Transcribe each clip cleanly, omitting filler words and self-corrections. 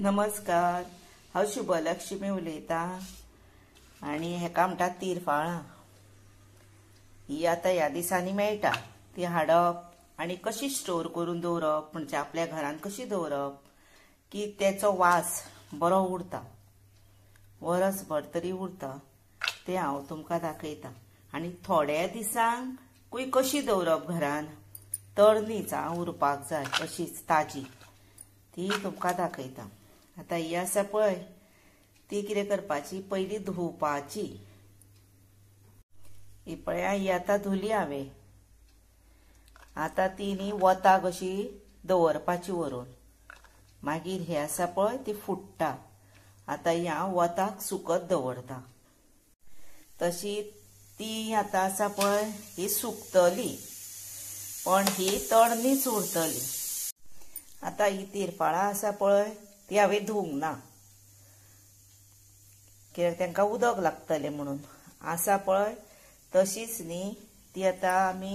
नमस्कार, हांव शुभलक्ष्मी उलयतां आनी हेका म्हणटात तिरफाळां। ही आतां ह्या दिसांनी मेळटा ती हाडप आनी कशी स्टोर करून दवरप, म्हणजे आपल्या घरान कशी दवरप की तेचो वास बरो उरता, वरसभर तरी उरता, ते हांव तुमकां दाखयतां। आनी थोड्या दिसांकूय कशी दवरप घरान, तळनीच उरपाक जाय अशीच ताजी, ती तुमकां दाखयतां। आता ही आसा पळय, ती कितें करपाची, पयली धुवपाची। ही पळय, ही आतां धुली हांवें। आतां ती न्ही वताक अशी दवरपाची व्हरून, मागीर हे आसा पळय ती फुट्टा। आतां ही हांव वताक सुकत दवरतां। तशी ती आतां आसा पळय ही सुकतली, पण ही तळनीच उरतली। आतां ही तिरफाळां आसा पळय ती हांवें धुवंक ना, कित्याक तांकां उदक लागतलें म्हणून। आसा पळय तशीच न्ही ती आतां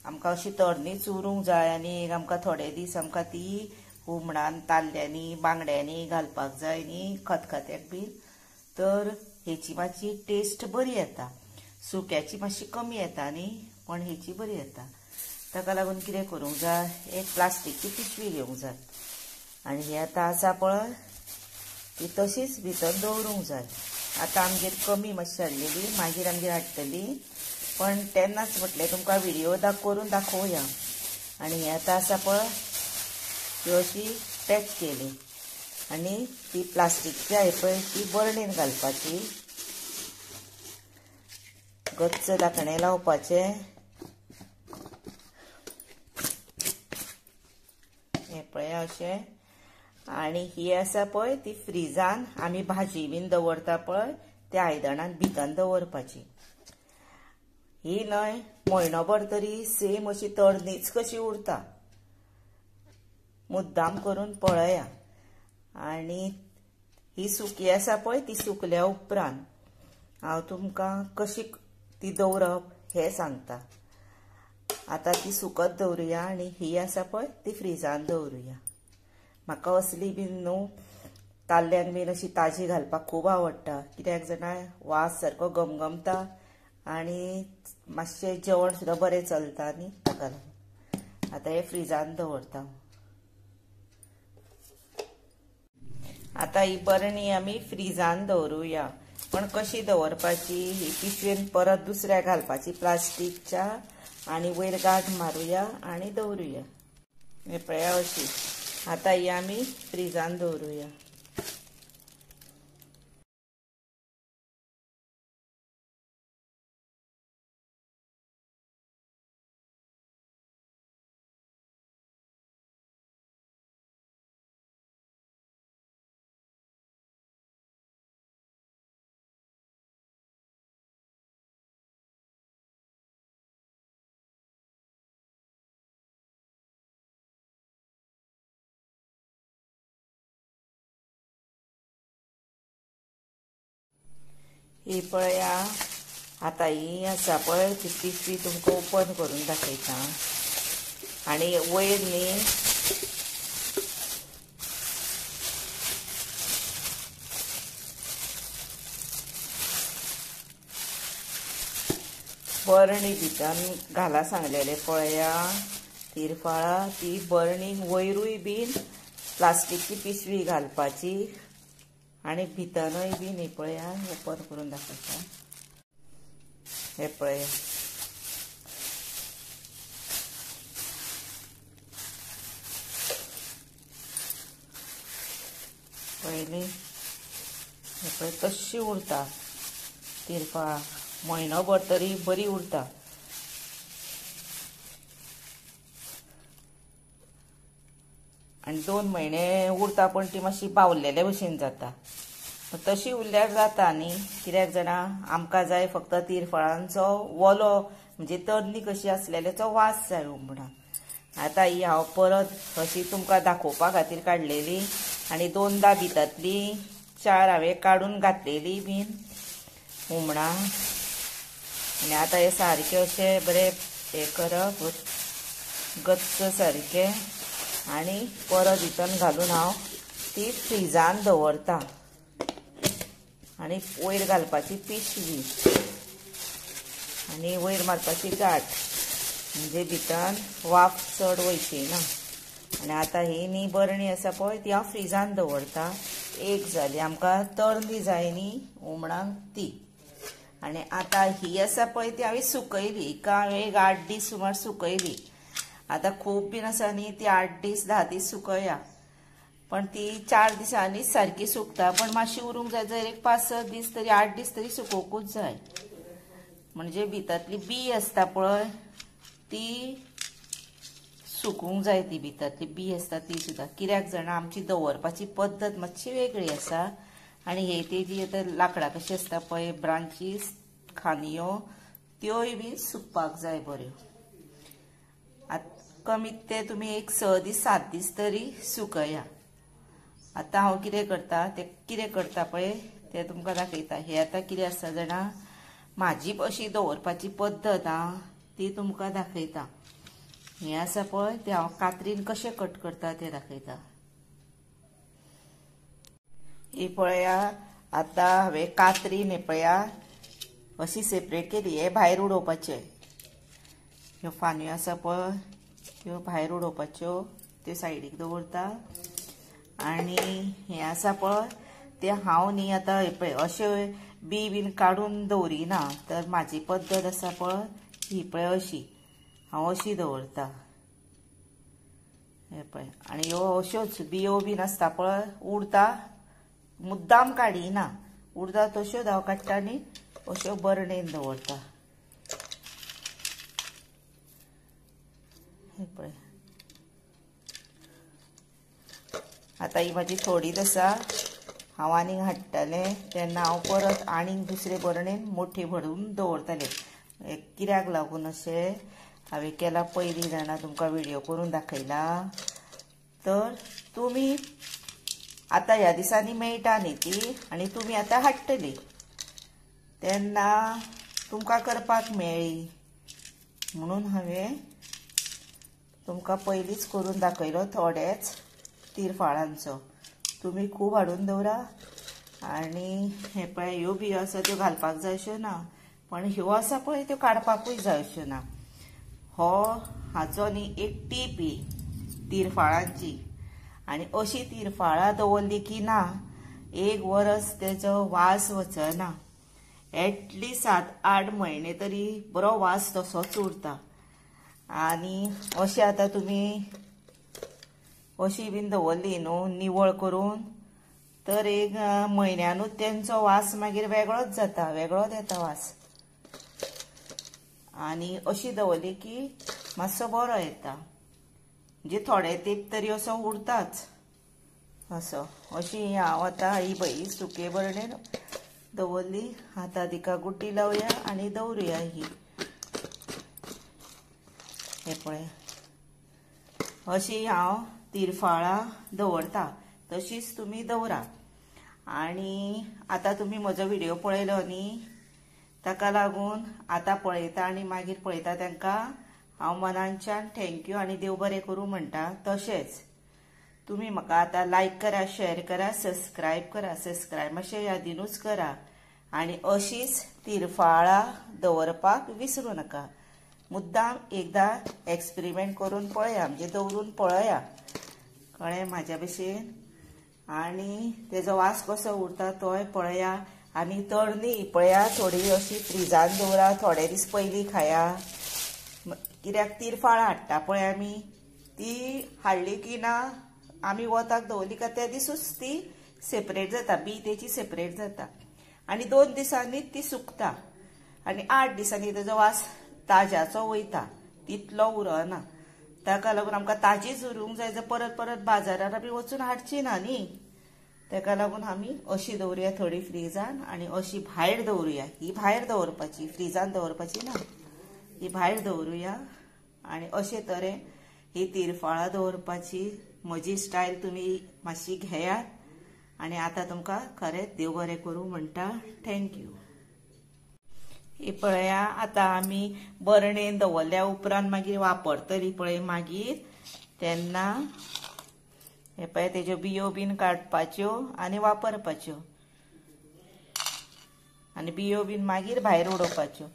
आमकां अशी तळनीच उरूंक जाय आनी आमकां थोडे दीस आमकां ती हुमणान ताल्ल्यांनी बांगड्यांनी घालपाक जाय न्ही, खतखत्याक बीन, तर हेची मातशी टेस्ट बरी येता। सुक्याची मातशी कमी येता न्ही, पण हेची बरी येता। ताका लागून कितें करूंक जाय, एक प्लास्टीकची पिशवी घेवंक जाय आनी ही आतां आसा पळय ती तशीच भितर दवरूंक जाय। आतां आमगेर कमी मातशी हाडलेली, मागीर आमगेर हाडटली, पण तेन्नाच म्हटलें तुमकां व्हिडिओ करून दाखोवया। आनी ही आतां आसा पळय ती अशी पॅक केली आनी ती प्लास्टीकची आसा पळय ती बरणेन घालपाची, गच्च धाकणें लावपाचें, हे पळय अशें। आनी ही आसा पळय ती फ्रिजान आमी भाजी बीन दवरता पळय त्या आयदनान भितन दवरपाची। ही न्हय म्हयनोभर तरी सेम अशी तळनीच कशी उरता, मुद्दाम करून पळया। आनी ही सुकी आसा पळय ती सुकल्या उपरांत हांव तुमकां कशी ती दवरप हें सांगता। आतां ती सुकत दवरुया आनी ही आसा पळय ती फ्रिजान दवरुया। म्हाका असली बीन न्हू ताल्ल्यांक बीन अशी ताजी घालपाक खूब आवडटा, कित्याक जाणा वास सारको घमघमता आनी मातशें जेवण सुद्दां बरें चलता न्ही, ताका लागून आतां हे फ्रिजान दवरता। आतां ही बरणी आमी फ्रिजान दवरुया, पण कशी दवरपाची, ही पिशवेन परत दुसऱ्या घालपाची प्लास्टीकच्या आनी वयर गांठ मारुया आनी दवरुया। हे पळय अशी आतां ही आमी फ्रिजान दवरुया। ही पळया, आतां ही आसा पळय ती पिशवी तुमकां ओपन करून दाखयता। आनी वयर न्ही बरणी भितर घाला सांगलेले पळया तिरफाळां, ती बरणी वयरूय बीन प्लास्टीकची पिशवी घालपाची आनी भितनय बीन हे पळया ओपन करून दाखयता। हे पळया, पयली हे पळय तशी उरता तिरफाळां, म्हयनोभर तरी बरी उरता। आनी 2 म्हयने उरता, पण ती मातशी बावल्लेले भशेन जाता। तशी उरल्यार जाता न्ही, कित्याक जाणा आमकां जाय फक्त तिरफळांचो वलो म्हणजे तळनी कशी आसलेल्याचो वास जाय हुमणान। आतां ही हांव परत अशी तुमकां दाखोवपा खातीर काडलेली आनी 2दा भितरली 4 हांवें काडून घातलेली बीन हुमणां। आनी आतां हे सारके अशें बरें हे करप, गच्च सारकें, आनी परत भितन घालून हांव ती फ्रीजान दवरता आनी वयर घालपाची पिशवी आनी वयर मारपाची गाठ म्हणजे भितर वाफ चड वयची ना। आनी आतां ही न्ही बरणी आसा पळय ती हांव फ्रीजान दवरता। एक जाली आमकां तळणी जाय न्ही हुमणाक ती। आनी आतां ही आसा पळय ती हांवें सुकयली एक 8 दीस सुमार सुकयली। आतां खूब बीन आसा न्ही ती 8 दीस 10 दीस सुकया, पण ती 4 दिसांनी सारकी सुकता। पण मातशी उरूंक जाय जर एक 5-6 दीस तरी 8 दीस तरी सुकोवंकूच जाय, म्हणजे भितरली बी आसता पळय ती सुकूंक जाय। ती भितरली बी आसता ती सुद्दां कित्याक जाणा आमची दवरपाची पद्दत मातशी वेगळी आसा। आनी हे तेजी आतां लांकडां कशी आसता पळय ब्रांचीस खांदयो त्योय बी सुकपाक जाय बऱ्यो। कमीत ते तुमी एक 6 दीस 7 दीस तरी सुकया। आतां हांव कितें करता ते कितें करता पळय ते तुमकां दाखयता। हे आतां कितें आसा जाणा म्हाजी अशी दवरपाची पद्दत ती तुमकां दाखयता। हे आसा पळय ते हांव कात्रीन कशें कट करता ते दाखयता। ही पळया आतां हांवें कात्रीन हे पळया अशी सेपरेट केली। हे भायर उडोवपाचे, ह्यो फांद्यो आसा पळय ह्यो भायर उडोवपाच्यो त्यो सायडीक दवरता। आनी हे आसा पळय ते हांव न्ही आतां हे पळय अशे बी बीन काडून दवरिना, तर म्हाजी पद्दत आसा पळय ही पळय अशी हांव अशी दवरता हे पळय। आनी ह्यो अश्योच बियो बीन आसता पळय उरता मुद्दाम काडिना, उरता तश्योच हांव काडटा आनी अश्यो बरणेन दवरता हे पळय। आतां ही म्हाजी थोडीच आसा, हांव आनीक हाडटलें तेन्ना हांव परत आनीक दुसरे बरणेन मोठी भरून दवरतलें। कित्याक लागून अशें हांवें केलां पयलीं जाणा तुमकां व्हिडिओ करून दाखयला। तर तुमी आतां ह्या दिसांनी मेळटा न्ही ती आनी तुमी आतां हाडटली तेन्ना तुमकां करपाक मेळ्ळी म्हणून हांवें तुमकां पयलींच करून दाखयलो थोडेच तिरफाळांचो। तुमी खूब हाडून दवरा। आनी हे पळय ह्यो बियो आसा त्यो घालपाक जाय अश्यो ना, पण ह्यो आसा पळय त्यो काडपाकूय जाय अश्यो ना। हो हाचो न्ही एक टीप ही तिरफाळांची। आनी अशी तिरफाळां दवरली की ना एक वरस तेजो वास वचना, एटलीस्ट 7-8 म्हयने तरी बरो वास तसोच उरता। आनी अशें आतां तुमी अशी बीन दवरली न्हू निवळ करून तर एक म्हयन्यानूच तेंचो वास मागीर वेगळोच जाता, वेगळोच येता वास। आनी अशी दवरली की मातसो बरो येता, म्हणजे थोडे तेंप तरी असो उरताच असो। अशी हांव आतां ही पळय सुके बरणेन दवरली। आतां तिका गुड्डी लावया आनी दवरुया ही हे पळय अशी हांव तिरफाळां दवरता, तशीच तुमी दवरा। आनी आतां तुमी म्हजो व्हिडिओ पळयलो न्ही ताका लागून आतां पळयता आनी मागीर पळयता तांकां हांव मनांच्यान थँक्यू आनी देव बरें करूं म्हणटा। तशेंच तुमी म्हाका आतां लायक करा, शेअर करा, सबस्क्रायब करा। सबस्क्रायब मातशें यादीनूच करा आनी अशीच तिरफाळां दवरपाक विसरूं नाका। मुद्दाम एकदां एक्सपेरिमेंट करून पळया, म्हणजे दवरून पळया, कळ्ळें म्हाज्या भशेन। आनी तेजो वास कसो उरता तोय पळया। आनी तळणी पळया थोडी अशी फ्रिजान दवरा, थोडे दीस पयलीं खाया। कित्याक तिरफाळां हाडटा पळय आमी ती हाडली की ना आमी वताक दवरली काय त्या दिसूच ती सेपरेट जाता, बी तेची सेपरेट जाता आनी 2 दिसांनीच ती सुकता आनी 8 दिसांनी तेजो वास ताज्याचो वयता, तितलो उरना। ताका लागून आमकां ताजीच उरूंक जाय जाल्यार परत परत बाजारार आमी वचून हाडची ना न्ही। ताका लागून आमी अशी दवरुया थोडी फ्रिजान आनी अशी भायर दवरुया। ही भायर दवरपाची, फ्रिजान दवरपाची ना, ही भायर दवरुया। आनी अशे तरेन ही तिरफाळां दवरपाची म्हजी स्टायल तुमी मातशी घेयात। आनी आतां तुमकां खरेंच देव बरें करूं म्हणटा। थँक्यू। ही पळया आतां आमी बरणेन दवरल्या उपरांत मागीर वापरतली पळय मागीर तेन्ना हे पळय तेज्यो बियो बीन काडपाच्यो आनी वापरपाच्यो आनी बियो बीन मागीर भायर उडोवपाच्यो।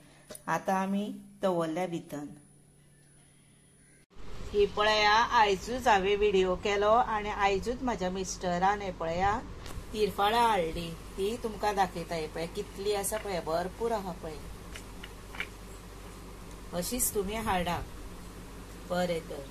आतां आमी दवरल्या भितर। ही पळया आयजूच हांवें व्हिडिओ केलो आनी आयजूच म्हाज्या मिस्टरान हे पळया तिरफळां हाडली, ती तुमकां दाखयता। हे पळय कितली आसा पळय, भरपूर आहा पळय। अशीच तुमी हाडा। बरें तर।